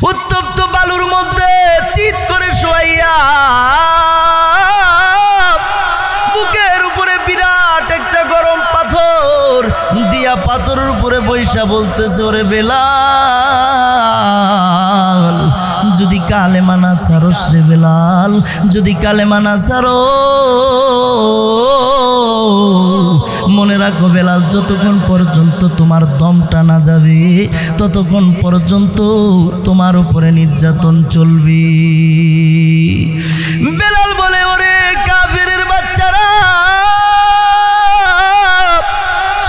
উত্তপ্ত বালুর মধ্যে চিৎ করে শোয়াইয়া বুকের উপরে বিরাট একটা গরম পাথর দিয়া পাথরের উপরে বৈশা বলতেছে, ওরে বেলাল, যদি কালেমা না ছাড়স রে বেলাল, যদি কালেমা না ছাড়ো, মনে রাখো বেলাল, যতক্ষণ পর্যন্ত তোমার দমটা না যাবে ততক্ষণ পর্যন্ত তোমার উপরে নির্যাতন চলবে। বেলাল বলে, ওরে কাফেরের বাচ্চারা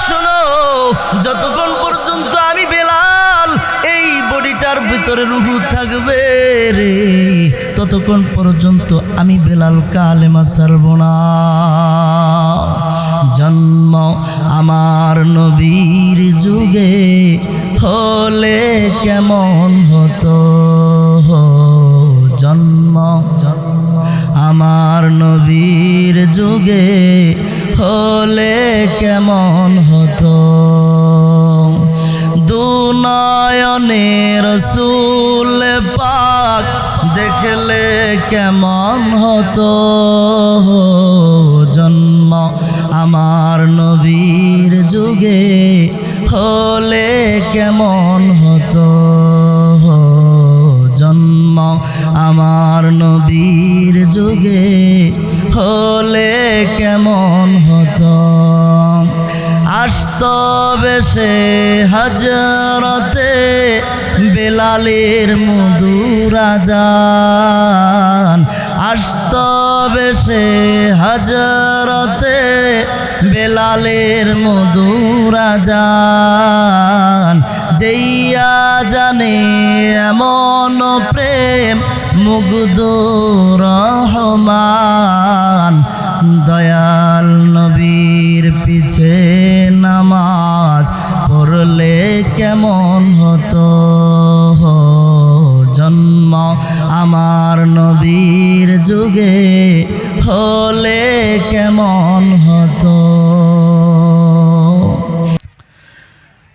শোনো, যতক্ষণ পর্যন্ত আমি বেলাল এই বডিটার ভিতরে রূহ থাকবে রে, ততক্ষণ পর্যন্ত আমি বেলাল কালেমা ছাড়ব না। জন্ম আমার নবীর যুগে হলে কেমন হতো, জন্ম আমার নবীর যুগে হলে কেমন হতো, দুনয়নে রাসূল পাক দেখলে কেমন হতো, জন্ম আমার নবীর যুগে হলে কেমন হতো, জন্ম আমার নবীর যুগে হলে কেমন হতো। আসতো বেশে হজরতে বেলালের মধুর আযান, আসতো বেশে হজরতে বেলালের মধুর আযান, যেইয়া জানে এমন প্রেম মুগ্ধ রহমান, দয়াল নবীর পিছে নামাজ পড়লে কেমন হতো, জন্ম আমার নবীর যুগে হলে কেমন হতো।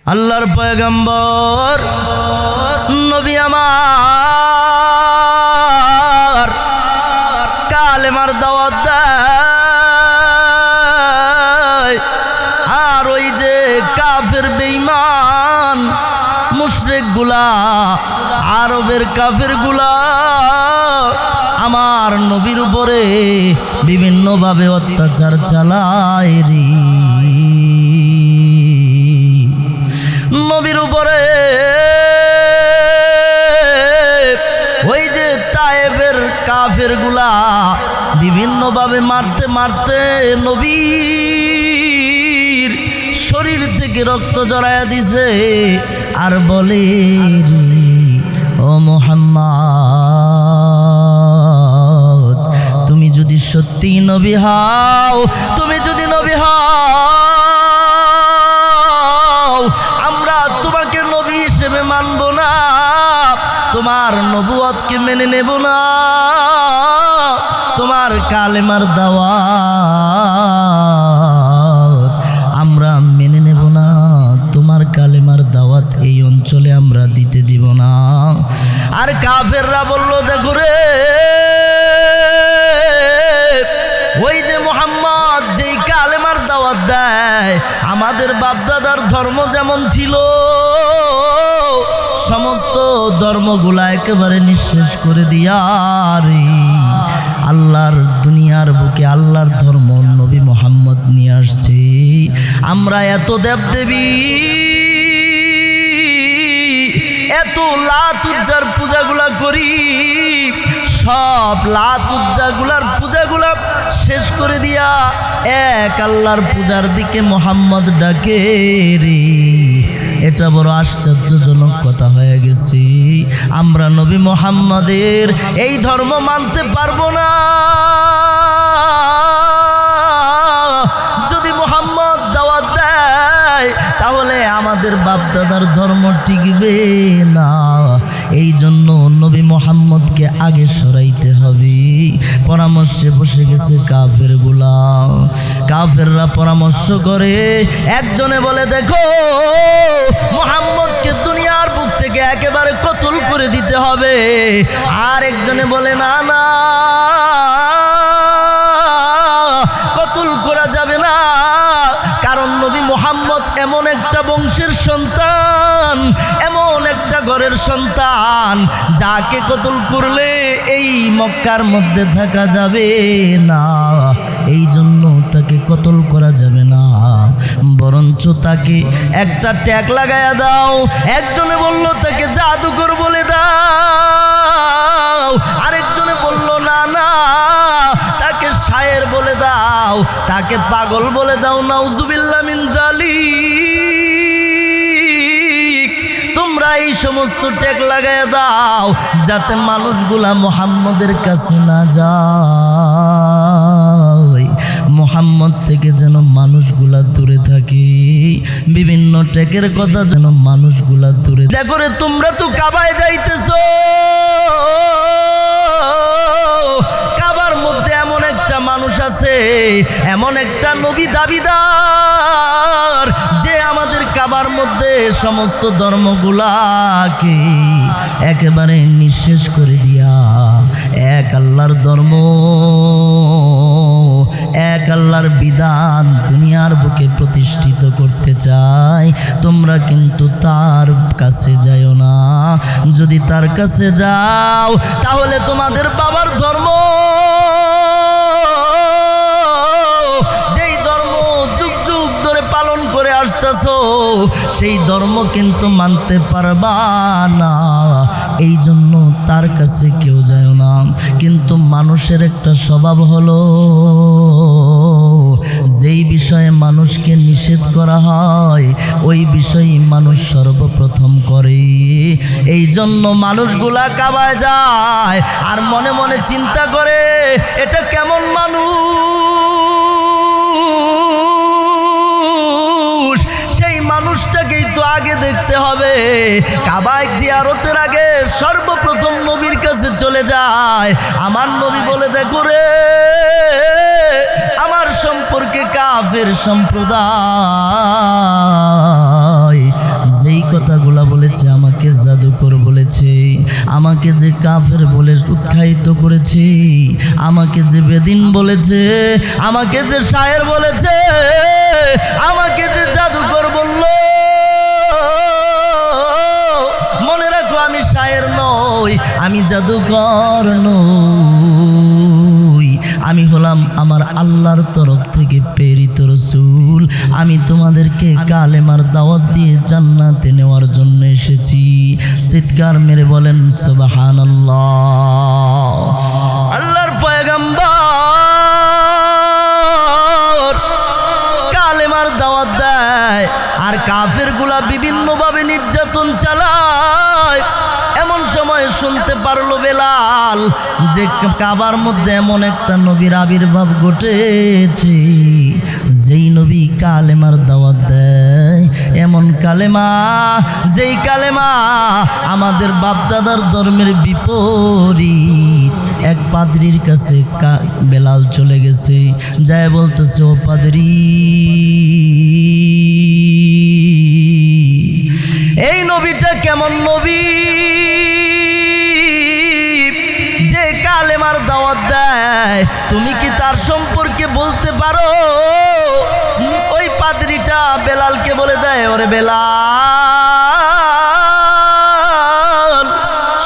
আল্লাহর পয়গম্বর নবী আমার কালেমার দাওয়াত দেয়, আর ওই যে কাফের বেঈমান মুশরিক গুলা, আরবের কাফের গুলা আমার নবীর উপরে বিভিন্ন ভাবে অত্যাচার চালায় রে, নবীর উপরে ওই যে তায়েবের কাফের গুলা বিভিন্ন ভাবে মারতে মারতে নবীর শরীর থেকে রক্ত জড়ায়া দিছে, আর বলে রে, ও মুহাম্মদ, তুমি যদি সত্যি নবী হও, তুমি যদি নবী হও, আমরা তোমাকে নবী হিসেবে মানব না, তোমার নবুয়তকে মেনে নেব না, তোমার কালেমার দাওয়াত আমরা মেনে নেব না, তোমার কালেমার দাওয়াত এই অঞ্চলে আমরা দিতে দিব না। আর কাফেররা বলল, দেখো রে, ওই যে মুহাম্মদ যেই কালেমার দাওয়াত দেয়, আমাদের বাপদাদার ধর্ম যেমন ছিল সমস্ত ধর্মগুলা একেবারে নিঃশেষ করে দিয়া রে, আল্লাহর দুনিয়ার বুকে আল্লাহর ধর্ম নবী মুহাম্মদ নিয়ে আসছে। আমরা এত দেবদেবী, এত লাত উজ্জার পূজাগুলা করি, সব লাত উজ্জাগুলার পূজাগুলা শেষ করে দিয়া এক আল্লাহর পূজার দিকে মুহাম্মদ ডাকে রে, এটা বড় আশ্চর্যজনক কথা হয়ে গেছে। আমরা নবী মুহাম্মদের এই ধর্ম মানতে পারবো না। যদি মুহাম্মদ দাওয়াত দেয় তাহলে আমাদের বাপদাদার ধর্ম টিকবে না। এই জন্য নবী মুহাম্মদকে আগে সরাইতে হবে। পরামর্শে বসে গেছে কাফেরগুলা। কাফেররা পরামর্শ করে, একজনে বলে, দেখো মুহাম্মদকে দুনিয়ার বুক থেকে তাকে একেবারে কতল করে দিতে হবে। আর একজনে বলে না না, কতল করা যাবে না, কারণ নবী মুহাম্মদ এমন একটা বংশের সন্তান, এমন একটা ঘরের সন্তান, যাকে কতল করলে এই মক্কার মধ্যে থাকা যাবে না, এই জন্য তাকে কতল করা যাবে না, বরঞ্চ তাকে একটা ট্যাগ লাগায়া দাও। একজনে বলল তাকে জাদুকর বলে দাও, আরেকজনে বলল না না, তাকে শায়ের বলে দাও, তাকে পাগল বলে দাও। নাউজুবিল্লাহ মিন যালিক। তোমরা এই সমস্ত ট্যাগ লাগায়া দাও যাতে মানুষগুলা মুহাম্মদের কাছে না যায়, মুহাম্মদ থেকে যেন মানুষগুলা দূরে থাকে। বিভিন্ন ট্যাগের কথা যেন মানুষগুলা দূরে। দেখো রে, তোমরা তো কাবায় যাইতেছো, কাবার মধ্যে এমন একটা মানুষ আছে, এমন একটা নবী দাবিদার, যে আমাদের কাবার মধ্যে সমস্ত ধর্মগুলাকে একেবারে নিঃশেষ করে দিয়া এক আল্লাহর ধর্ম, এক আল্লাহর বিধান দুনিয়ার বুকে প্রতিষ্ঠিত করতে চায়। তোমরা কিন্তু তার কাছে যাও না। যদি তার কাছে যাও তাহলে তোমাদের বাবার ধর্ম, যেই ধর্ম যুগ যুগ ধরে পালন করে আসতেছো, সেই ধর্ম কিন্তু মানতে পারবা না। এই জন্য তার কাছে কেউ যায় না। কিন্তু মানুষের একটা স্বভাব হলো, যেই বিষয়ে মানুষকে নিষেধ করা হয় ওই বিষয়ে মানুষ সর্বপ্রথম করে। এই জন্য মানুষগুলা কাবায় যায় আর মনে মনে চিন্তা করে, এটা কেমন মানুষ, সেই মানুষটাকেই তো আগে দেখতে হবে। কাবায় জিয়ারতের আগে সর্বপ্রথম নবীর কাছে চলে যায়। আমার নবী বলে, দেখো রে, আমার সম্পর্কে কাফের সম্প্রদায় যেই কথাগুলা বলেছে, আমাকে জাদুকর বলেছে, আমাকে যে কাফের বলে উৎসাহিত করেছে, আমাকে যে বেদিন বলেছে, আমাকে যে শায়ের বলেছে, আমাকে যে জাদুকর বলল, মনে রাখো আমি শায়ের নই, আমি জাদুকর নই, আমি হলাম আমার আল্লাহর তরফ থেকে প্রেরিত রাসূল। আমি তোমাদেরকে কালেমার দাওয়াত দিয়ে জান্নাতে নেওয়ার জন্য এসেছি। চিৎকার মেরে বলেন সুবহানাল্লাহ। আল্লাহর পয়গম্বর কালেমার দাওয়াত দেয় আর কাফেরগুলা বিভিন্নভাবে নির্যাতন চালায়। এমন সময় শুনতে পারলো বেলাল যে কাবার মধ্যে এমন একটা নবীর আবির্ভাব ঘটেছে, যেই নবী কালেমার দাওয়াত দেয়, এমন কালেমা, যেই কালেমা আমাদের বাপদাদার ধর্মের বিপরীত। এক পাদ্রীর কাছে বেলাল চলে গেছে, যায় বলতেছে, ও পাদ্রী, এই নবীটা কেমন নবী যে কালেমার দাওয়াত দেয়, তুমি কি তার সম্পর্কে বলতে পারো? ওই পাদ্রীটা বেলালকে বলে দেয়, ওরে বেলাল,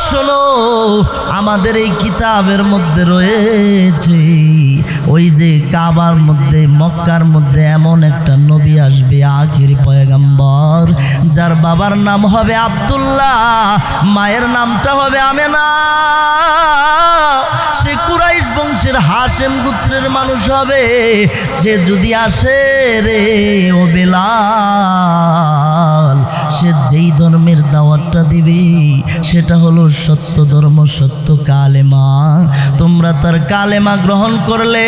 শোনো, আমাদের এই কিতাবের মধ্যে রয়েছে ওই যে কাবার মধ্যে, মক্কার মধ্যে এমন একটা নবী আসবে, আখির পয়গম্বর, যার বাবার নাম হবে আব্দুল্লাহ, মায়ের নামটা হবে আমেনা। সে কুরাইশ বংশের হাশেম গোত্রের মানুষ হবে। যে যদি আসে রে ও বেলাল, সে যেই ধর্মের দাওয়াতটা দিবে সেটা হলো সত্য ধর্ম, সত্য কালেমা। তোমরা তার কালেমা গ্রহণ করলে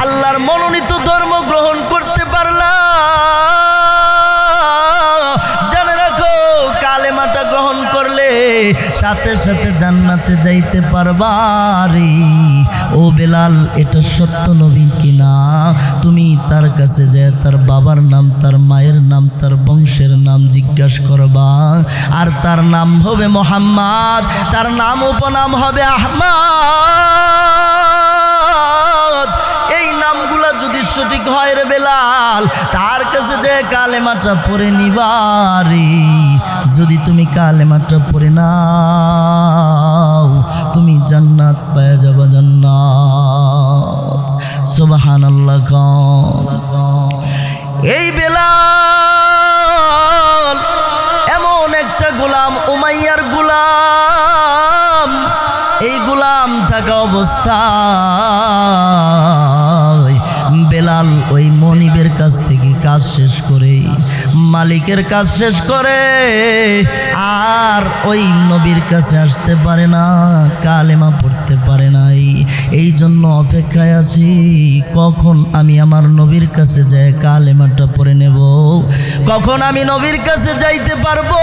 আল্লাহর মনোনীত ধর্ম গ্রহণ করতে পারলা। জেনে রাখো, কালেমাটা গ্রহণ করলে সাথে সাথে জান্নাতে যাইতে পারবা রে। ও বেলাল, এটা সত্য নবী কিনা? তুমি তার কাছে যায় তার বাবার নাম, তার মায়ের নাম, তার বংশের নাম জিজ্ঞাসা করবা। আর তার নাম হবে মুহাম্মদ, তার নাম উপনাম হবে আহমদ। এই নামগুলা যদি সঠিক হয় রে বেলাল, তার কাছে যে কালেমাটা পড়ে নিবারে। যদি তুমি কালেমাটা পড়ে নাও, তুমি জান্নাত পেয়ে যাবা, জান্নাত। সুবহানাল্লাহ। এই বেলাল এমন একটা গোলাম, উমাইয়ার গোলাম। এই গোলাম থাকা অবস্থায় বেলাল ওই মনিবের কাছ থেকে কাজ শেষ করে, মালিকের কাজ শেষ করে আর ওই নবীর কাছে আসতে পারে না, কালেমা পড়তে পারে নাই। এই জন্য অপেক্ষায় আছি কখন আমি আমার নবীর কাছে যাই কালেমাটা পড়ে নেব, কখন আমি নবীর কাছে যাইতে পারবো,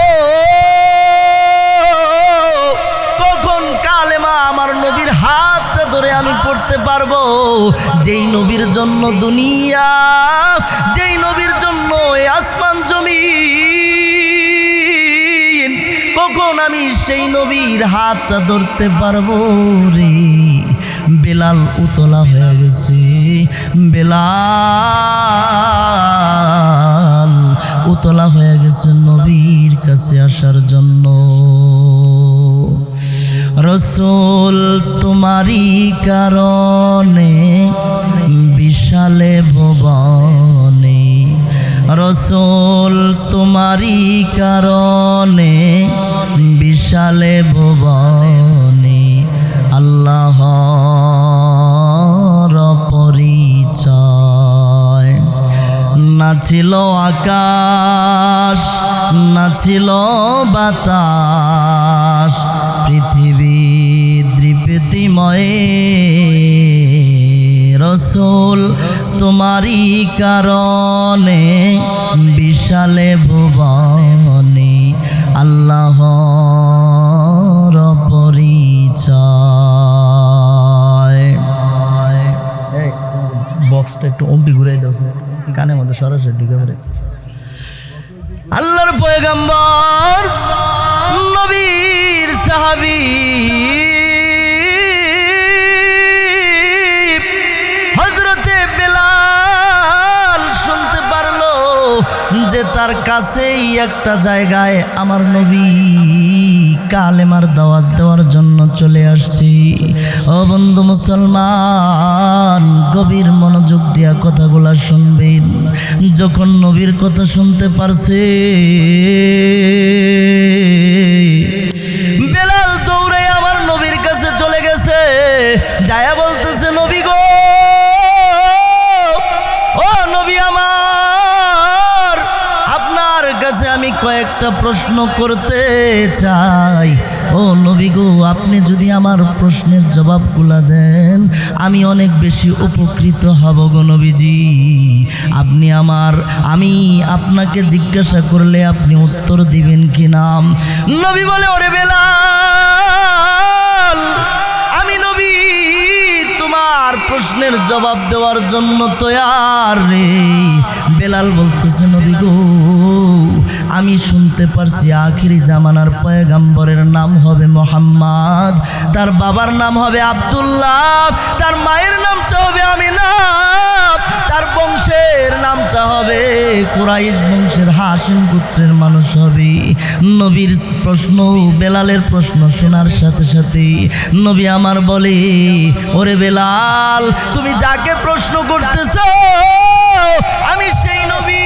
কখন কালেমা আমার নবীর হাতটা ধরে আমি পড়তে পারবো। যেই নবীর জন্য দুনিয়া, যেই নবীর জন্য এই আসমান জমিন, কখন আমি সেই নবীর হাতটা ধরতে পারবো রে। বেলাল উতলা হয়ে গেছে, বেলাল উতলা হয়ে গেছে নবীর কাছে আসার জন্য। রসূল তোমারই কারণে বিশালে ভুবনে, রসূল তোমারই কারণে বিশালে ভুবনে, আল্লাহর পরিচয়। নাছিল আকাশ, নাছিল বাতাস, পৃথিবী দৃপ্তিময়, রসূল তোমারই কারণে বিশালে ভুবনে, আল্লাহর পরিচয়। বক্সটা একটু অম্পি ঘুরাই দাও, কানের মধ্যে সরাসরি ঢুকে পড়ে। আল্লাহর পয়গম্বর নবীর সাহাবী হযরতে বেলাল শুনতে পারলো যে তার কাছেই একটা জায়গায় আমার নবী কালেমার দাওয়াত দেওয়ার জন্য চলে আসছি। ও বন্ধু মুসলমান, গভীর মনোযোগ দিয়া কথাগুলা শুনবেন। যখন নবীর কথা শুনতে পারছে, বেলাল দৌড়ে আমার নবীর কাছে চলে গেছে, যায়া বলতেছে, নবী গো, ও নবী আমার, আপনার কাছে আমি কয়েকটা প্রশ্ন করতে চাই। ও নবী গো, আপনি যদি আমার প্রশ্নের জবাবগুলা দেন আমি অনেক বেশি উপকৃত হব গো নবীজি। আমি আপনাকে জিজ্ঞাসা করলে আপনি উত্তর দিবেন কি না? নবী বলে, ওরে বেলাল, আমি নবী তোমার প্রশ্নের জবাব দেওয়ার জন্য তৈয়ার রে। বেলাল বলতেছে, নবী গো, আমি শুনতে পারছি আখিরি জামানার পয়গম্বরের নাম হবে মুহাম্মদ, তার বাবার নাম হবে আব্দুল্লাহ, তার মায়ের নামটা হবে আমিনা, তার বংশের নামটা হবে কুরাইশ বংশের হাশিম গোত্রের মানুষ হবে। নবীর প্রশ্ন, বেলালের প্রশ্ন শোনার সাথে সাথে নবী আমার বলে, ওরে বেলাল, তুমি যাকে প্রশ্ন করতেছো আমি সেই নবী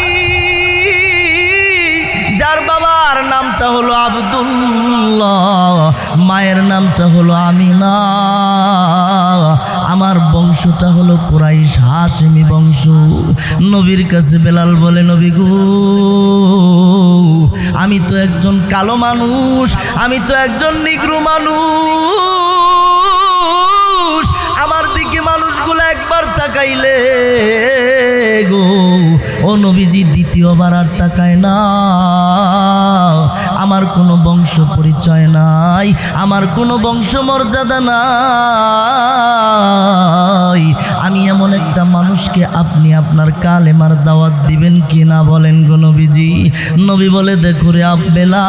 যার বাবার নামটা হলো আব্দুল্লাহ, মায়ের নামটা হলো আমিনা, আমার বংশটা হলো কুরাইশ হাশিমি বংশ। নবীর কাছে বেলাল বলে, নবী গো, আমি তো একজন কালো মানুষ, আমি তো একজন নিগ্রো মানুষ, আমার দিকে মানুষগুলো একবার তাকাইলে গো, ও নবীজি দ্বিতীয়বার আর তাকায় না, আমার কোনো বংশ পরিচয় নাই, আমার কোনো বংশ মর্যাদা নাই, আমি এমন একটা মানুষকে আপনি আপনার কালেমার দাওয়াত দিবেন কি না বলেন গো নবীজি? নবী বলে, দেখো রে বেলাল,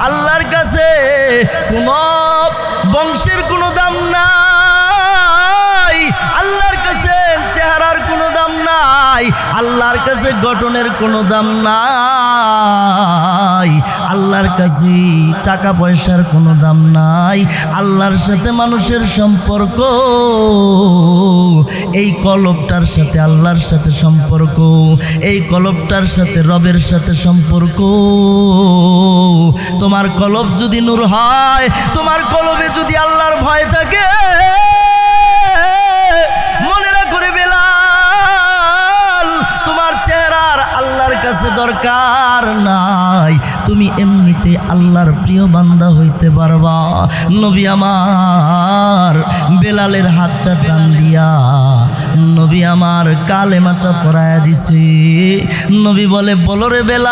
আল্লাহর কাছে কোনো বংশের কোনো দাম নাই, আল্লাহর কাছে চেহারার কোনো দাম নাই, আল্লাহর কাছে গঠনের কোনো দাম নাই, আল্লাহর কাছে টাকা পয়সার কোনো দাম নাই, আল্লাহর সাথে মানুষের সম্পর্ক, এই কলবটার সাথে আল্লাহর সাথে সম্পর্ক, এই কলবটার সাথে রবের সাথে সম্পর্ক। তোমার কলব যদি নূর হয়, তোমার কলবে যদি আল্লাহর ভয় থাকে, মনে রাখো রে বেলাল, তোমার চেহারার আল্লাহর কাছে দরকার নাই, তুমি এমনিতে আল্লাহর প্রিয় বান্দা হইতে পারবা। নবী আমার বেলালের হাতটা টান দিয়া নবী আমার কালেমাটা পড়ায়া দিছে। নবী বলে, বলো রে বেলাল,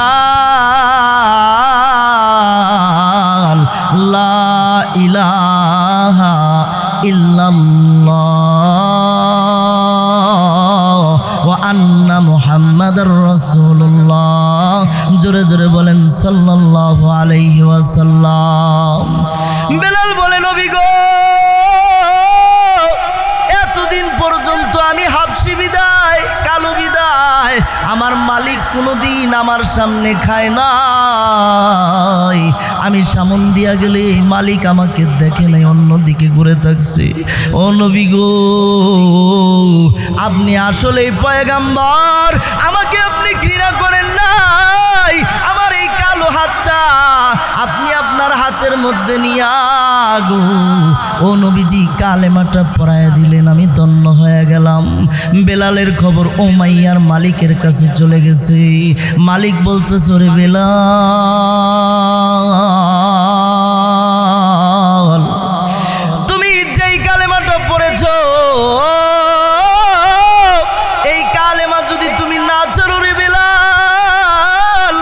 লা ইলাহা ইল্লাল্লাহ ওয়া আন্না মুহাম্মাদার রাসূলুল্লাহ। জোরে জোরে বলেন সাল্লাল্লাহু আলাইহি ওয়াসাল্লাম। বেলাল বলে, নবী গো, এতদিন পর্যন্ত আমি হাবশি বিদায়, কালো বিদায়, আমার মালিক কোনোদিন আমার সামনে খায় নাই, আমি সামন দিয়া গেলে মালিক আমাকে দেখে নাই, অন্যদিকে ঘুরে থাকছে। ও নবী গো, আপনি আসলেই পয়গাম্বর, আমাকে আপনি ঘৃণা করেন নাই, আমার এই কালো হাতটা আপনি আপনার হাতের মধ্যে নিয়া গো ও নবীজি কালেমাটা পড়ায়া দিলেন, আমি ধন্য হয়ে গেলাম। বেলালের খবর উমাইয়ার মালিকের কাছে চলে গেছে। মালিক বলতেছে, রে বেলাল, তুমি যেই কালেমাটা পড়েছো, এই কালেমা যদি তুমি না ছাড়ো রে বেলাল,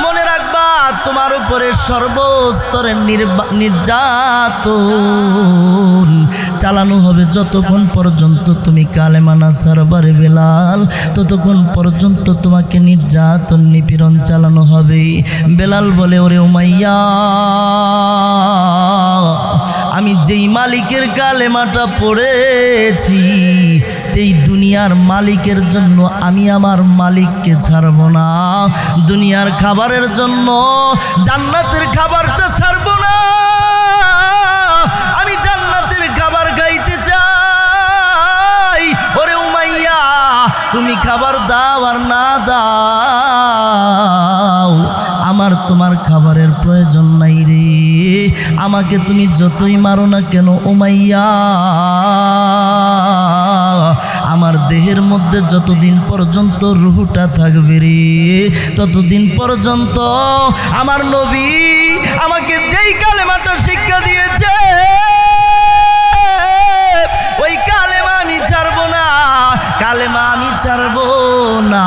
মনে রাখবা তোমার উপরে সর্বস্তরের নির্যাতন চালানো হবে। যতক্ষণ পর্যন্ত তুমি কালেমা না ছাড়বা রে বেলাল, ততক্ষণ পর্যন্ত তোমাকে নির্যাতন নিপীড়ন চালানো হবে। বেলাল বলে, ওরে উমাইয়া, আমি যেই মালিকের কালেমাটা পড়েছি, এই দুনিয়ার মালিকের জন্য আমি আমার মালিককে ছাড়ব না, দুনিয়ার খাবারের জন্য জান্নাতের খাবারটা ছাড়ব না, আমি জান্নাতের খাবার খাইতে চাই। ওরে উমাইয়া, তুমি খাবার দাও আর না দাও, আমার তোমার খাবারের প্রয়োজন নাই রে, আমাকে তুমি যতই মারো না কেন উমাইয়া, আমার দেহের মধ্যে যতদিন পর্যন্ত রুহটা থাকবে রে, ততদিন পর্যন্ত আমার নবী আমাকে যেই কালেমাটা শিক্ষা দিয়েছে, ওই কালেমা আমি ছাড়বো না, কালেমা আমি ছাড়বো না,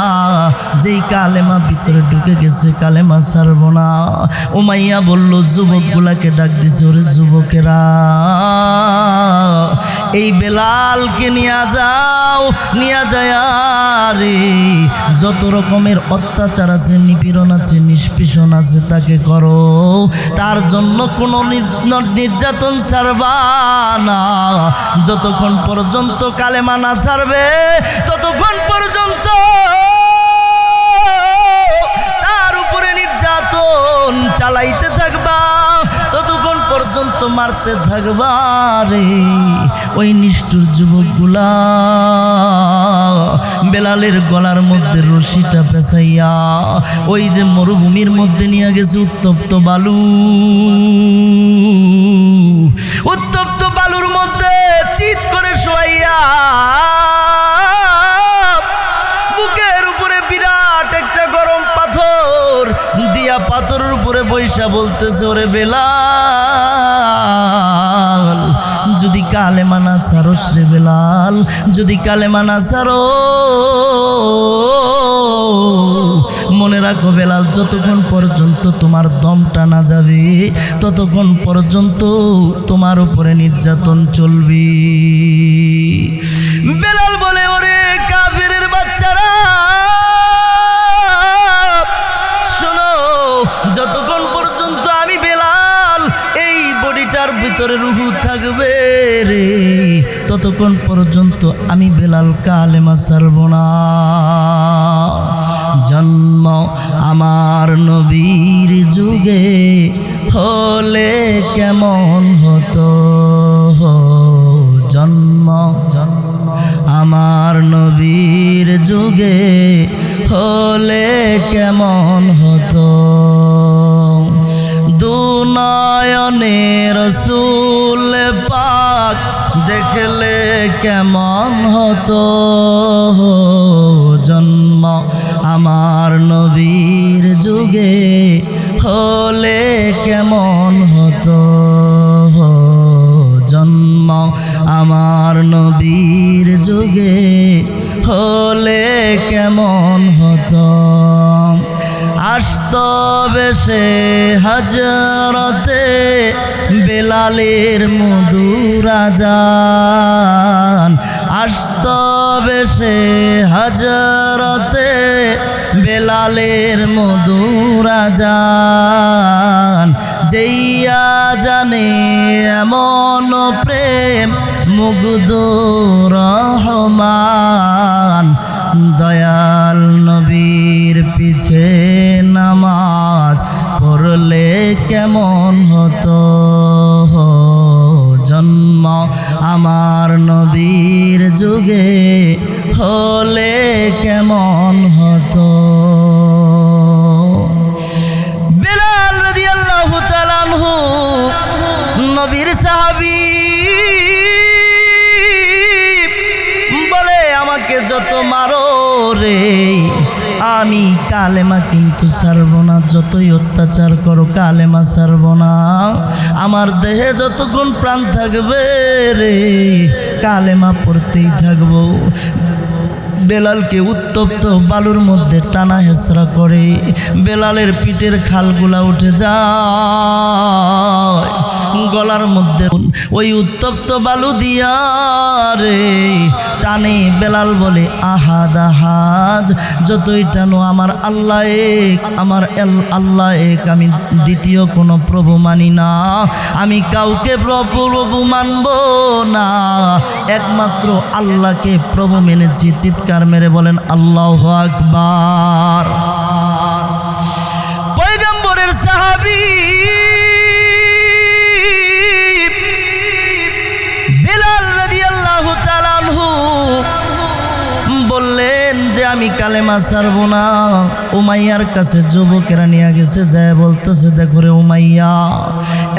যেই কালেমা ভিতরে ঢুকে গেছে কালেমা ছাড়বো না। উমাইয়া বলল, যুবকগুলাকে ডাক দিছে, ওরে যুবকেরা, এই বেলালকে নিয়ে যাও, নিয়ে যায় রে, যত রকমের অত্যাচার আছে, নিপীড়ন আছে, নিষ্পেষণ আছে, তাকে করো, তার জন্য কোনো নির্যাতন ছাড়বা না, যতক্ষণ পর্যন্ত কালেমা না ছাড়বে ততক্ষণ পর্যন্ত তার উপরে নির্যাতন চালাইতে থাকবা, ততক্ষণ পর্যন্ত মারতে থাকবা রে। ওই নিষ্ঠুর যুবকগুলা বেলালের গলার মধ্যে রশিটা পেঁচাইয়া ওই যে মরুভূমির মধ্যে নিয়ে গেছে, উত্তপ্ত বালু, উত্তপ্ত বালুর মধ্যে চিৎ করে শোয়াইয়া বুকের উপরে বিরাট একটা গরম পাথর দিয়া পাথরের উপরে বৈশা বলতেছে, ওরে বেলাল, যদি কালেমা না ছাড়োস রে বেলাল, যদি কালেমা না ছাড়ো, মনে রাখো বেলাল, যতক্ষণ পর্যন্ত তোমার দমটা না যাবে ততক্ষণ পর্যন্ত তোমার উপরে নির্যাতন চলবে। বেলাল বলে, ওরে কাফেরের বাচ্চারা শোনো, যতক্ষণ পর্যন্ত আমি বেলাল এই বডিটার ভিতরে রুহু থাকবে রে, ততক্ষণ পর্যন্ত আমি বেলাল কালেমা ছাড়ব না। জন্ম আমার নবীর যুগে হলে কেমন হতো, জন্ম আমার নবীর যুগে হলে কেমন হতো, দুনয়নে রসূল পাক দেখলে কেমন হতো, জন্ম আমার নবীর যুগে হলে কেমন হতো, জন্ম আমার নবীর যুগে হলে কেমন হতো। আসতো বেশে হজরতে বেলালের মধুর আজান, আসতো বেশে হজরতে বেলালের মধুর আজান, যেইয়া জানে এমন প্রেম মুগ্ধ রহমান, দয়াল নবীর পিছে নামাজ পড়লে কেমন হতো, জন্ম আমার নবীর যুগে হলে কেমন হতো। বেলাল রাদিয়াল্লাহু তাআলা আনহু নবীর সাহাবী, বলে আমাকে যত মারো রে আমি কালেমা কিন্তু ছাড়ব না, যতই অত্যাচার করো কালেমা ছাড়ব না, আমার দেহে যতক্ষণ প্রাণ থাকবে রে কালেমা পড়তেই থাকবো। বেলালকে উত্তপ্ত বালুর মধ্যে টানা হেঁচড়া করে বেলালের পিঠের খালগুলা উঠে যায়, গলার মধ্যে ওই উত্তপ্ত বালু দিয়া রে টানে। বেলাল বলে, আহাদ আহাদ, যতই টানো আমার আল্লাহ এক, আমার আল্লাহ এক, আমি দ্বিতীয় কোনো প্রভু মানি না, আমি কাউকে প্রভু মানব না, একমাত্র আল্লাহকে প্রভু মেনেছি। চিৎকার মেরে বলেন আল্লাহু আকবার। পয়গম্বরের সাহাবী বেলাল রাদিয়াল্লাহু তাআলা আনহু বললেন যে আমি কালেমা ছাড়ব না। উমাইয়ার কাছে যুবকেরা নিয়ে গেছে, যায় বলতেছে, দেখো রে উমাইয়া,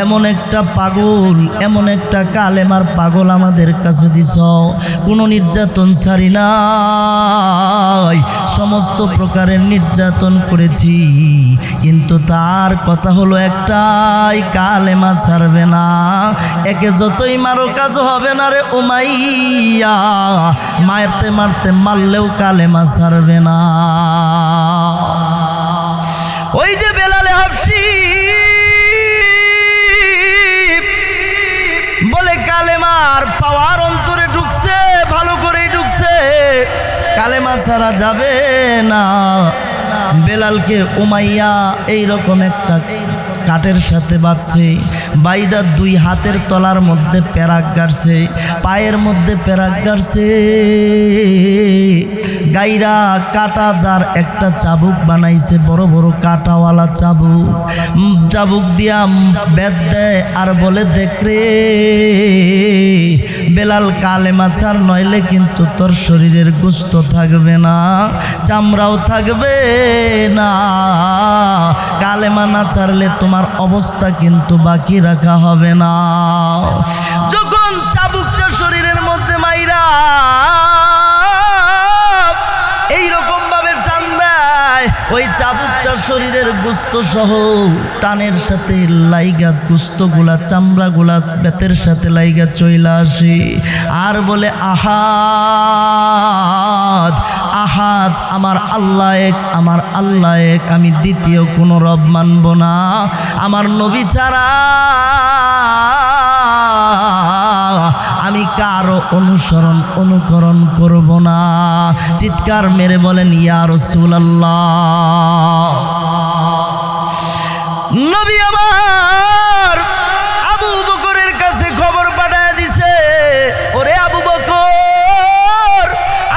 এমন একটা পাগল, এমন একটা কালেমার পাগল আমাদের কাছে দিছ, কোনো নির্যাতন ছাড়ি নাই, সমস্ত প্রকারের নির্যাতন করেছি, কিন্তু তার কথা হলো একটাই, কালেমা ছাড়বে না। একে যতই মারো কাজ হবে না রে উমাইয়া, মারতে মারতে মারলেও কালেমা ছাড়বে না। ওই যে বেলালে হাবশী বলে কালেমার পাওয়ার অন্তরে ঢুকছে, ভালো করেই ঢুকছে, কালেমা ছাড়া যাবে না। বেলালকে উমাইয়া এইরকম একটা কাঠের সাথে বাঁধছে, বাইদা দুই হাতের তলার মধ্যে প্যারাক গাড়ছে, পায়ের মধ্যে প্যারাক গাড়ছে, গাইরা কাটা যার একটা চাবুক বানাইছে, বড় বড় কাটাওয়ালা চাবুক, চাবুক দিয়া বেদ দেয় আর বলে, দেখ রে বেলাল কালেমা ছাড়, নইলে কিন্তু তোর শরীরের গোশত থাকবে না, চামড়াও থাকবে না, কালেমা না ছাড়লে তোমার অবস্থা কিন্তু বাকি রাখা হবে না। যখন চাবুকটা শরীরের মধ্যে মাইরা এইরকম ভাবে টান দেয়, ওই চাবুকটা শরীরের গোস্ত সহ টানের সাথে লাইগা গোস্তগুলা চামড়াগুলা বেতের সাথে লাইগা চইলা আসে আর বলে আহাদ আহাদ, আমার আল্লাহ এক, আমার আল্লাহ এক, আমি দ্বিতীয় কোনো রব মানব না, আমার নবী ছাড়া আমি কারো অনুকরণ করব না। চিৎকার মেরে বলেন ইয়া রাসূলুল্লাহ। নবী আমার আবু বকরের কাছে খবর পাঠায় দিছে, ওরে আবু বকর,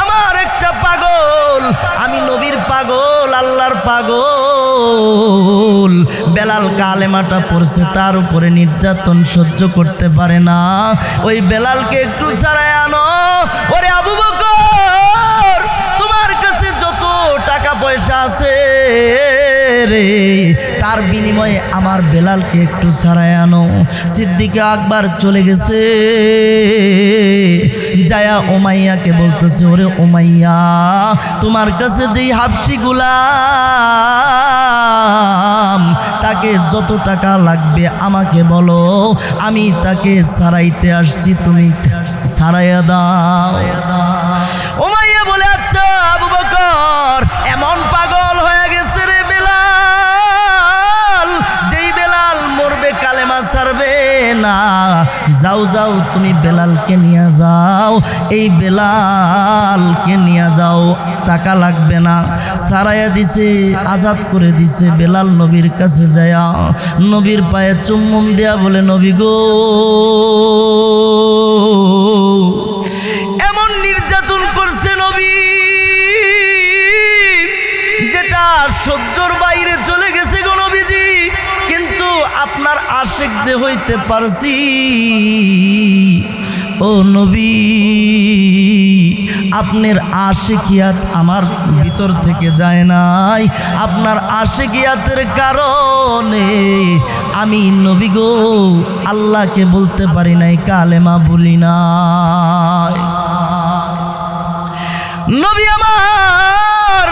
আমার একটা পাগল, আমি নবীর পাগল, আল্লাহর পাগল, বেলাল কালেমাটা পড়ছে, তার উপরে নির্যাতন সহ্য করতে পারে না, ওই বেলালকে একটু ছাড়ায় আনো। ওরে আবু বকর, তোমার কাছে যত টাকা পয়সা আছে রে, তার বিনিময়ে আমার বেলালকে একটু ছাড়ায় আনো। সিদ্দিক আকবর চলে গেছে, যায়া উমাইয়াকে বলতেছে, ওরে উমাইয়া, তোমার কাছে যেই হাবশি গোলাম, তাকে যত টাকা লাগবে আমাকে বলো, আমি তাকে ছাড়াইতে আসছি, তুমি ছাড়াইয়া দাও। উমাইয়া বলে, আচ্ছা আবু বকর, এমন পাগল হয়ে গেছে রে বেলাল, যেই বেলাল মরবে কালেমা ছাড়বে না, যাও যাও তুমি বেলালকে নিয়ে যাও, এই বেলালকে নিয়ে যাও, টাকা লাগবে না। সারাইয়া দিছে, আজাদ করে দিছে। বেলাল নবীর কাছে যায়া নবীর পায়ে চুম্বন দেয়া বলে, নবী গো, এমন নির্যাতন করছে নবী, যেটা সহ্যর বাইরে চলে গেছে গো নবীজি, কিন্তু আপনার আশিক যে হইতে পারছি ও নবী, আপনার আশিকিয়াত আমার ভিতর থেকে যায় নাই, আপনার আশিকিয়াতের কারণে আমি নবী গো আল্লাহকে বলতে পারি নাই, কালেমা বলি নাই। নবী আমার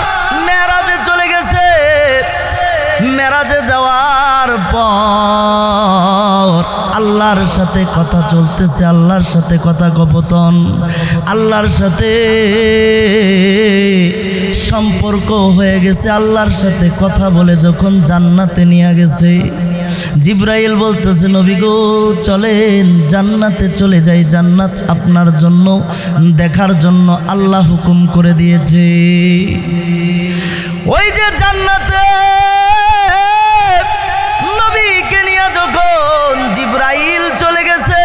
মেরাজে চলে গেছে, মেরাজে যাওয়ার পর আল্লাহর সাথে কথা চলতেছে, আল্লাহর সাথে কথা গোপন, আল্লাহর সাথে সম্পর্ক হয়ে গেছে, আল্লাহর সাথে কথা বলে যখন জান্নাতে নিয়ে গেছে, জিব্রাইল বলতেছে, নবী গো চলেন জান্নাতে চলে যাই, জান্নাত আপনার জন্য দেখার জন্য আল্লাহ হুকুম করে দিয়েছে। ওই যে জান্নাতে নবীকে নিয়ে যখন জিব্রাইল চলে গেছে,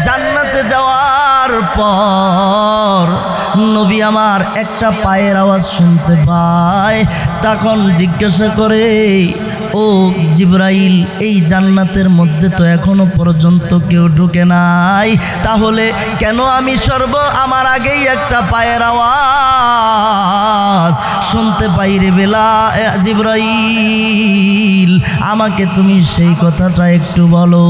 জান্নাতে যাওয়ার পর নবী আমার একটা পায়ের আওয়াজ শুনতে পায়, তখন জিজ্ঞাসা করে, ও জিব্রাইল, এই জান্নাতের মধ্যে তো এখনো পর্যন্ত কেউ ঢুকে নাই, তাহলে কেন আমি আমার আগেই একটা পায়ের আওয়াজ শুনতে পাই রে জিব্রাইল, আমাকে তুমি সেই কথাটা একটু বলো।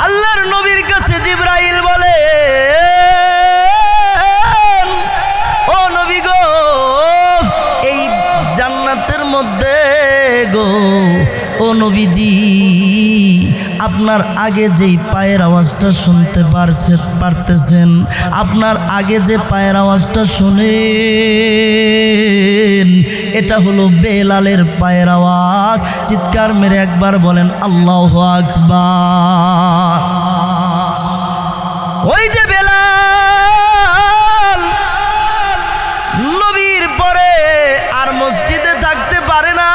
আল্লাহর নবীর কাছে জিব্রাইল বলে, ও নবী গো, এই জান্নাতের মধ্যে গো, ও নবীজি, আপনার আগে যেই পায়ের আওয়াজটা শুনতে পারতেছেন, আপনার আগে যে পায়ের আওয়াজটা শুনেন, এটা হলো বেলালের পায়ের আওয়াজ। চিৎকার মেরে একবার বলেন আল্লাহু আকবার। ওই যে বেলাল নবীর পরে আর মসজিদে থাকতে পারে না,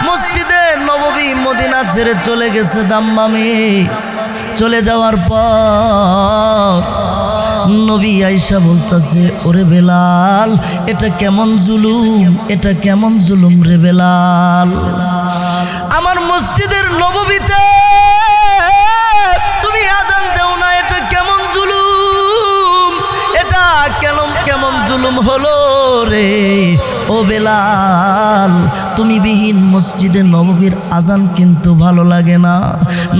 মসজিদে নববী মদিনা ছেড়ে চলে গেছে দাম্মামে। চলে যাওয়ার পর নবী আয়েশা বলতেছে, ওরে বেলাল, এটা কেমন জুলুম, এটা কেমন জুলুম রে বেলাল, আমার মসজিদের নববীতে তুমি আজান দেও না, এটা কেমন জুলুম, এটা কেমন জুলুম হলো রে ও বেলাল, তুমি বিহীন মসজিদে নববীর আজান কিন্তু ভালো লাগে না।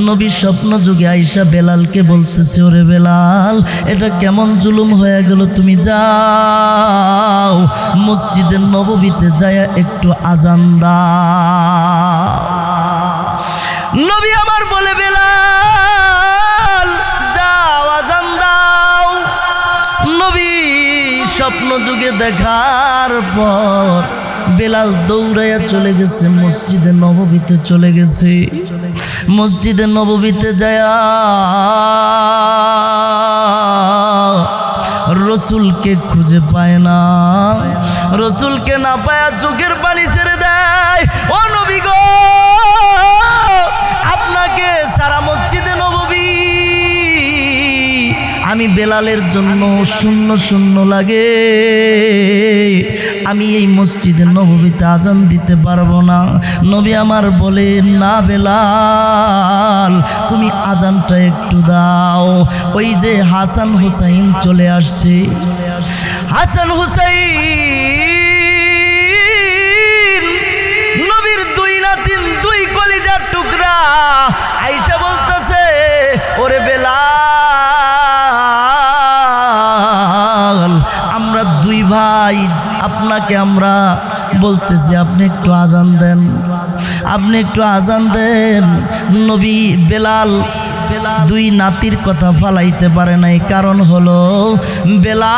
নবী স্বপ্ন যুগে আয়েশা বেলালকে বলতেছে, ওরে বেলাল, এটা কেমন জুলুম হয়ে গেল, তুমি যাও মসজিদে নববীতে যায়া একটু আজান দাও। নবী আমার বলে, বেলাল যাও আজান দাও। নবী স্বপ্ন যুগে দেখার পর বেলাল দৌড়াইয়া চলে গেছে মসজিদে নববীতে, চলে গেছে মসজিদে নববীতে যায়া রসুলকে খুঁজে পায় না। রসুলকে না পায়া চোখের পানি ছেড়ে দেয়, ও নবী গো, আপনাকে সারা মসজিদে নববী আমি বেলালের জন্য শূন্য শূন্য লাগে, আমি এই মসজিদে নববীতে আজান দিতে পারবো না। নবী আমার বলে, না বেলাল, তুমি আজানটা একটু দাও। ওই যে হাসান হুসাইন চলে আসছে, হাসান হুসাইন নবীর দুই নাতিন, দুই কলিজার টুকরা। আয়েশা বলতেছে, ওরে বেলাল, আমরা দুই ভাই, আপনাকে আমরা বলতেছি আপনি একটু আজান দেন, আপনি একটু আজান দেন। নবী বেলাল দুই নাতির কথা ফালাইতে পারে নাই, কারণ হলো বেলাল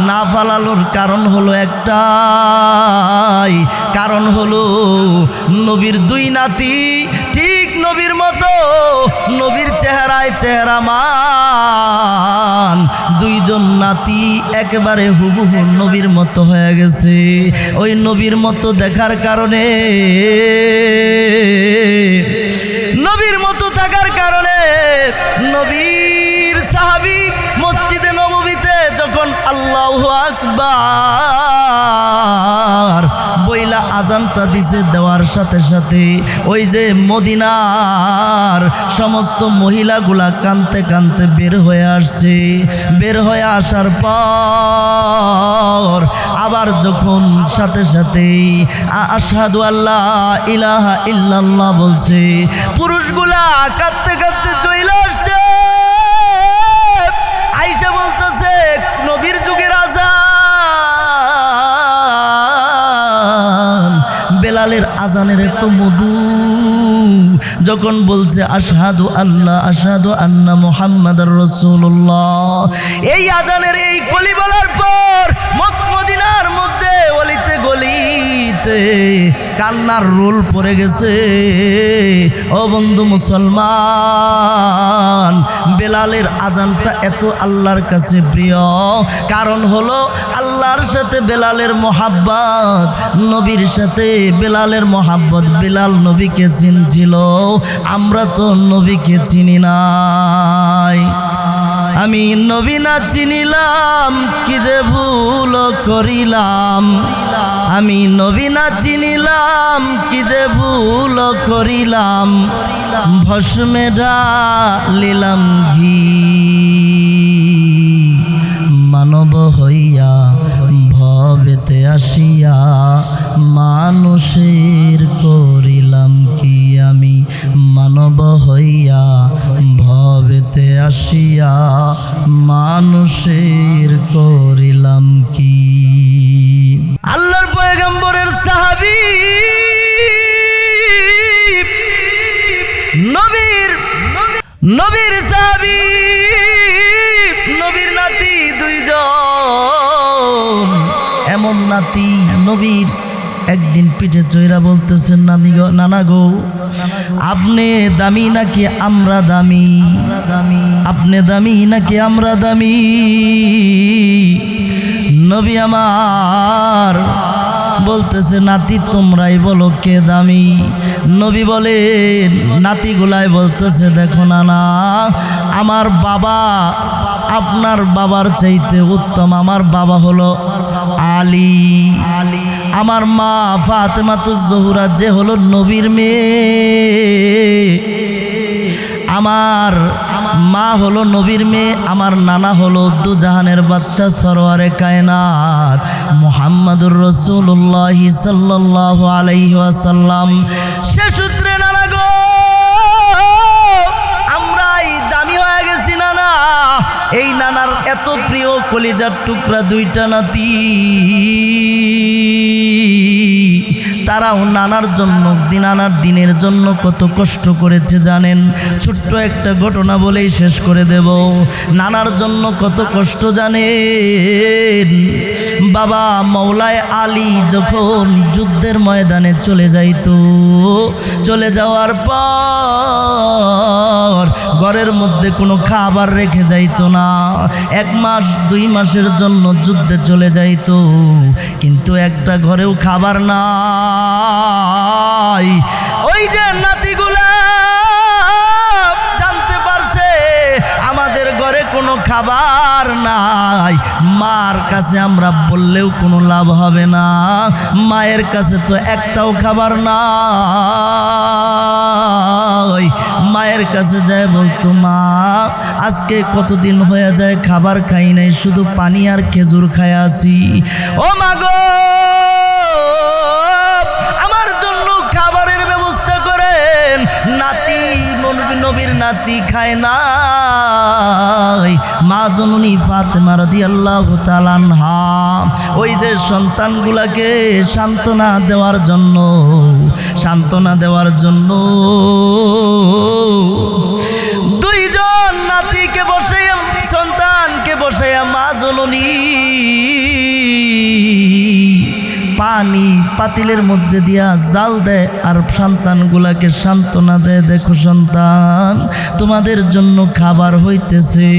না ফালালোর কারণ হলো একটাই, কারণ হলো নবীর দুই নাতি ঠিক নবীর মতো, নবীর চেহারায় চেহারা মান, দুইজন নাতি একেবারে হুবহু নবীর মতো হয়ে গেছে। ওই নবীর মতো দেখার কারণে, নবীর মতো থাকার কারণে নবীর সাহাবী মসজিদে নববীতে যখন আল্লাহু আকবার বইলা আজানটা দিছে, দেওয়ার সাথে সাথে ওই যে মদিনার সমস্ত মহিলাগুলা কাঁদতে কাঁদতে বের হয়ে আসছে। বের হয়ে আসার পর আবার যখন সাথে সাথেই আশহাদু আল্লা ইলাহা ইল্লাল্লাহ বলছে, পুরুষগুলা কাঁদতে কাঁদতে চলে আসছে। আয়েশা বলতেছে, নবীর যুগের আজান, বেলালের আজানের এত মধু, যখন বলছে আশহাদু আল্লাহ আশহাদু আন্না মুহাম্মাদুর রাসূলুল্লাহ, এই আজানের এই কলি বলার পর মদিনার মধ্যে অলিতে গলিতে কান্নার রোল পড়ে গেছে। ও বন্ধু মুসলমান, বেলালের আজানটা এত আল্লাহর কাছে প্রিয়, কারণ হলো আল্লাহর সাথে বেলালের মোহাব্বত, নবীর সাথে বেলালের মোহাব্বত। বেলাল নবীকে চিনছিল, আমরা তো নবীকে চিনি নাই। আমি নবী না চিনিলাম, কি যে ভুল করিলাম, আমি নবী না চিনিলাম, কি যে ভুল করিলাম, ভস্মে ঢালিলাম ঘি, মানব হইয়া ভবেতে আসিয়া মানুষের করিলাম কি, আমি মানব হইয়া ভবেতে আসিয়া মানুষের করিলাম কি। আল্লাহর পয়গম্বরের সাহাবী নবীর সাহাবী, নবীর নাতি দুইজন, এমন নাতি নবীর একদিন পিঠে চৈরা বলতেছেন, নানা গো, আপনি দামি নাকি আমরা দামি, আপনি দামি নাকি আমরা দামি। নবী আমার বলতেছে, নাতি তোমরাই বলো কে দামি। নবী বলে, নাতিগুলাই বলতেছে, দেখো নানা, আমার বাবা আপনার বাবার চাইতে উত্তম, আমার বাবা হলো আলী, আমার মা ফাতেমাতুজ জোহরা যে হলো নবীর মেয়ে, আমার মা হলো নবীর মেয়ে, আমার নানা হলো দুজাহানের বাদশাহ সরওয়ারে কায়নাত মুহাম্মাদুর রাসূলুল্লাহ সাল্লাল্লাহু আলাইহি ওয়াসাল্লাম। সে সূত্রে নানা গো আমরাই দামি হয়ে গেছি নানা। এই নানার এত প্রিয় কলিজার টুকরা দুইটা নাতি, তারাও নানার জন্য নানার দিনের জন্য কত কষ্ট করেছে জানেন। ছোট্ট একটা ঘটনা বলেই শেষ করে দেব। নানার জন্য কত কষ্ট জানেন। বাবা মৌলায় আলী যখন যুদ্ধের ময়দানে চলে যাইতো, চলে যাওয়ার পর ঘরের মধ্যে কোনো খাবার রেখে যাইতো না। 1 মাস 2 মাসের জন্য যুদ্ধে চলে যাইতো, কিন্তু একটা ঘরেও খাবার না। ওই যে নাতিগুলা জানতে পারছে আমাদের ঘরে কোনো খাবার নাই, মার কাছে আমরা বললেও কোনো লাভ হবে না, মায়ের কাছে তো একটাও খাবার নাই। মায়ের কাছে যায় বলতো, মা আজকে কতদিন হয়ে যায় খাবার খাই নাই, শুধু পানি আর খেজুর খাই আছি। ও মা গো নাতি নবীর নাতি খায় নাই। মা জননী ফাতেমা রাদিয়াল্লাহু তাআলা আনহা ওই যে সন্তানগুলাকে সান্ত্বনা দেওয়ার জন্য 2 জন নাতিকে বসাইয়া সন্তানকে বসাইয়া মা জননী পানি পাতিলের মধ্যে দিয়া জাল দেয় আর সন্তানগুলাকে সান্ত্বনা দেয়, দেখো সন্তান তোমাদের জন্য খাবার হইতেছে,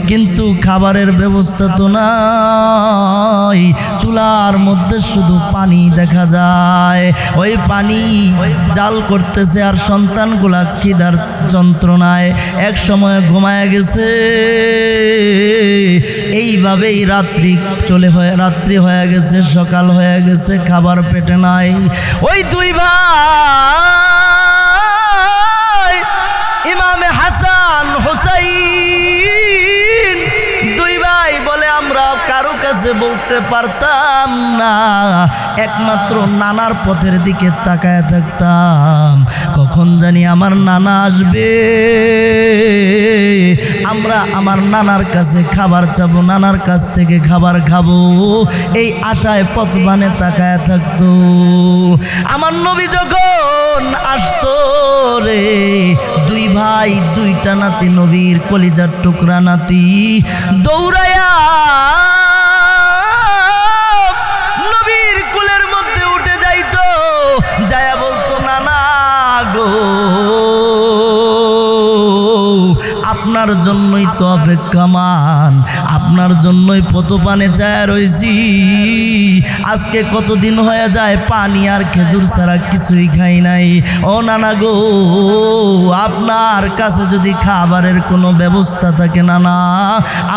কিন্তু খাবারের ব্যবস্থা তো নাই, চুলার মধ্যে শুধু পানি দেখা যায়, ওই পানি জাল করতেছে আর সন্তানগুলা খিদার যন্ত্রণায় এক সময় ঘুমায় গেছে। এইভাবেই রাত্রি হয়ে গেছে, সকাল হয়ে গেছে, খাবার পেটে নাই। ওই 2 ভাই ইমামে হাসান হুসাইন 2 ভাই বলে আমরা কারো কাছে বলতে পারতাম না, একমাত্র নানার পথের দিকে তাকায় থাকতাম, কখন জানি আমার নানা আসবে, আমরা আমার নানার কাছে খাবার চাবো, নানার কাছ থেকে খাবার খাবো, এই আশায় পথবানে তাকায় থাকতো। আমার নবী যখন আসতো রে, 2 ভাই 2টা নাতি, নবীর কলিজার টুকরা নাতি দৌড়ায়া নবীর কুলের মধ্যে উঠে যাইতো, যায়া বলতো, নানা গো আপনার জন্যই তো অপেক্ষমান, আপনার জন্যই পথপানে চায়া রইছি, আজকে কতদিন হয়ে যায় পানি আর খেজুর ছাড়া কিছুই খাই নাই। ও নানা গো আপনার কাছে যদি খাবারের কোনো ব্যবস্থা থাকে নানা,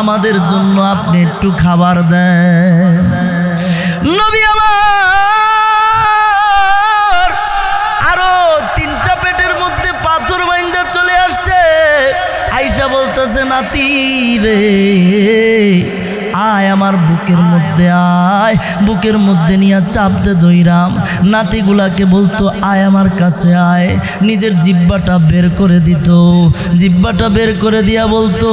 আমাদের জন্য আপনি একটু খাবার দেন। নবী আমার আরো 3টা পেটের মধ্যে পাথর বাইন্দা চলে আসছে, আইসা বলতেছে, নাতি রে আয় আমার বুকের মধ্যে আয়, বুকের মধ্যে নিয়ে চাপ দে ধইরাম। নাতিগুলাকে বলতো, আয় আমার কাছে আয়, নিজের জিহ্বাটা বের করে দিত, জিহ্বাটা বের করে দিয়া বলতো,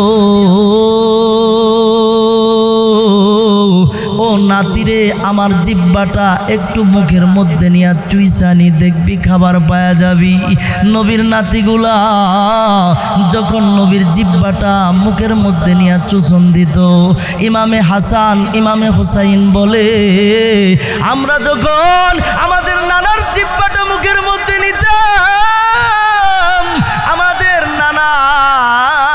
ও নাতিরে আমার জিহ্বাটা একটু মুখের মধ্যে নিয়ে চুইসানি, দেখবি খাবার পাওয়া যাবি। নবীর নাতিগুলা যখন নবীর জিহ্বাটা মুখের মধ্যে নিয়ে চুষণ দিত, ইমামে হাসান ইমামে হুসাইন বলে, আমরা যখন আমাদের নানার জিহ্বাটা মুখের মধ্যে নিতাম, আমাদের নানার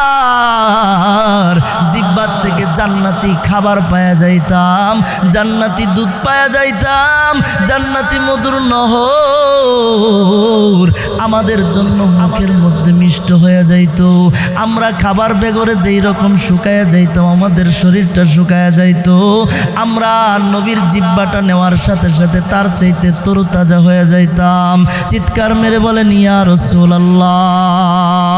জিহ্বার থেকে জান্নাতি খাবার পাওয়া যাইতাম, জান্নাতি দুধ পাওয়া যাইতাম, জান্নাতি মধুর নহর আমাদের জন্য মুখের মধ্যে মিষ্ট হয়ে যাইত। আমরা খাবার বেগরে যেই রকম শুকায়া যাইতাম, আমাদের শরীরটা শুকায়া যাইত, আমরা নবীর জিহ্বাটা নেওয়ার সাথে সাথে তার চাইতে তরুতাজা হয়ে যাইতাম। চিৎকার মেরে বলেন, ইয়া রাসূলুল্লাহ।